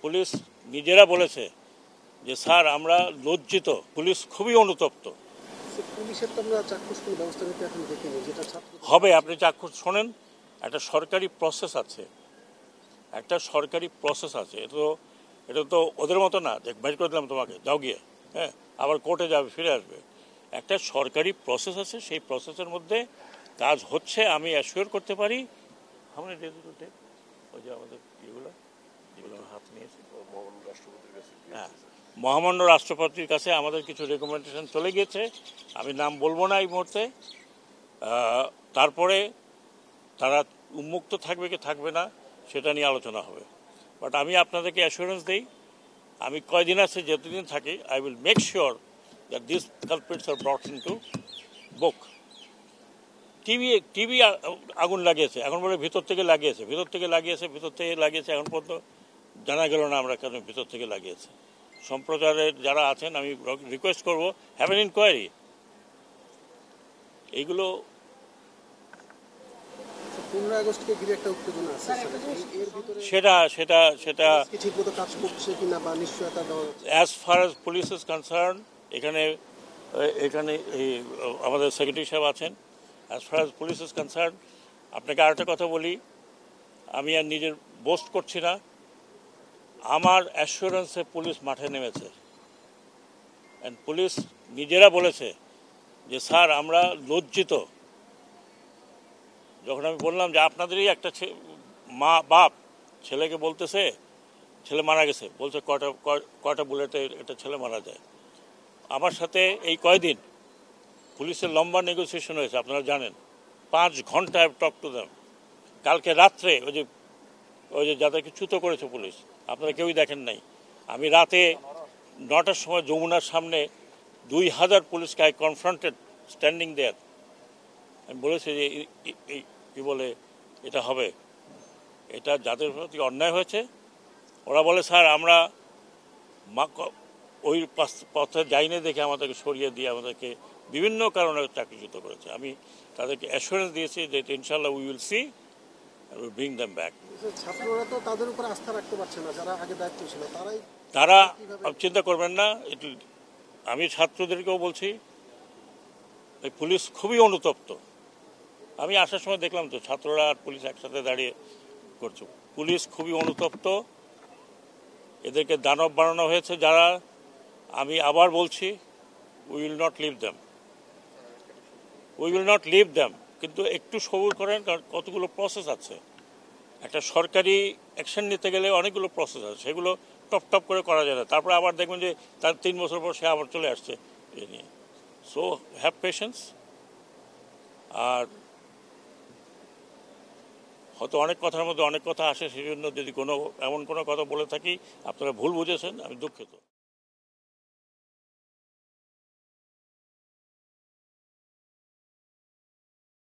Police নিজেরা বলেছে যে স্যার আমরা লজ্জিত, পুলিশ খুবই অনুতপ্ত। পুলিশের তো আমরা চাক্ষুষ কোনো ব্যবস্থা নিতে এখন দেখিনি, যেটা ছাত্র হবে, আপনি চাক্ষুষ শোনেন, একটা সরকারি প্রসেস আছে, একটা সরকারি প্রসেস আছে। এটা তো ওদের মতো না যে বাইর করে দিলাম তোমাকে, যাও গিয়ে, হ্যাঁ, আবার কোর্টে যাবে, ফিরে আসবে। একটা সরকারি প্রসেস আছে, সেই প্রসেসের মধ্যে কাজ হচ্ছে। আমি অ্যাসিওর করতে পারি আমরা ওই যে আমাদের ইয়েগুলো যেগুলো হাত নিয়েছে হ্যাঁ, মহামান্য রাষ্ট্রপতির কাছে আমাদের কিছু রেকমেন্ডেশন চলে গিয়েছে, আমি নাম বলবো না এই মুহূর্তে। তারপরে তারা উন্মুক্ত থাকবে কি থাকবে না সেটা নিয়ে আলোচনা হবে। বাট আমি আপনাদেরকে অ্যাসুরেন্স দিই, আমি কয়দিন আছে যতদিন থাকি, I will make sure that this culprits are brought into book. TV আগুন লাগিয়েছে, এখন বলে ভিতর থেকে লাগিয়েছে, এখন পর্যন্ত জানা গেল না আমরা কেন ভিতর থেকে লাগিয়েছে। সম্প্রচারের যারা আছেন আমি রিকোয়েস্ট করবো, হ্যাভ এন ইনকোয়ারি। এইগুলো 15 আগস্টকে ঘিরে একটা উত্তেজনা আছে, এর ভিতরে সেটা ঠিকমতো কাজ করছে কিনা বা নিশ্চয়তা দেওয়া হচ্ছে। As far as police is concern, এখানে এই আমাদের সেক্রেটারি সাহেব আছেন। As far as police is concern, আপনাকে আরেকটা কথা বলি, আমি আর নিজের বোস্ট করছি না, আমার অ্যাসুরেন্সে পুলিশ মাঠে নেমেছে। অ্যান্ড পুলিশ নিজেরা বলেছে যে স্যার আমরা লজ্জিত। যখন আমি বললাম যে আপনাদেরই একটা মা বাপ ছেলেকে বলতেছে ছেলে মারা গেছে, বলছে কয়টা বুলেটে এটা ছেলে মারা যায়। আমার সাথে এই কয়দিন পুলিশের লম্বা নেগোসিয়েশন হয়েছে, আপনারা জানেন, 5 ঘন্টা টক টু দেম। কালকে রাত্রে ওই যে যাদেরকে চ্যুত করেছে পুলিশ, আপনারা কেউই দেখেন নাই। আমি রাতে 9টার সময় যমুনার সামনে 2000 পুলিশকে আই কনফ্রন্টেড স্ট্যান্ডিং দেয়ার। আমি বলেছি যে কি বলে এটা হবে, এটা যাদের প্রতি অন্যায় হয়েছে ওরা বলে স্যার আমরা ওই পথে যাইনি দেখে আমাদেরকে সরিয়ে দিয়ে আমাদেরকে বিভিন্ন কারণে চাকরিচ্যুত করেছে। আমি তাদেরকে অ্যাসুরেন্স দিয়েছি যে ইনশাল্লাহ we will see bring them back. ছাত্ররা তো তাদের উপর আস্থা রাখতে পারছে না, যারা আগে দায়িত্ব ছিল তারা চিন্তা করবেন না। আমি ছাত্রদেরকেও বলছি, এই পুলিশ খুবই অনুতপ্ত। আমি আসার সময় দেখলাম তো ছাত্ররা আর পুলিশ একসাথে দাঁড়িয়ে করছে। পুলিশ খুবই অনুতপ্ত, এদেরকে দানব বানানো হয়েছে যারা। আমি আবার বলছি, we will not leave them, কিন্তু একটু সবুর করেন, কারণ কতগুলো প্রসেস আছে। একটা সরকারি অ্যাকশন নিতে গেলে অনেকগুলো প্রসেস আছে, সেগুলো টপ করে করা যায় না। তারপরে আবার দেখবেন যে তার 3 বছর পর সে আবার চলে আসছে এ নিয়ে। So have patience. আর হয়তো অনেক কথার মধ্যে অনেক কথা আসে, সেই জন্য যদি এমন কোনো কথা বলে থাকি আপনারা ভুল বুঝেছেন, আমি দুঃখিত।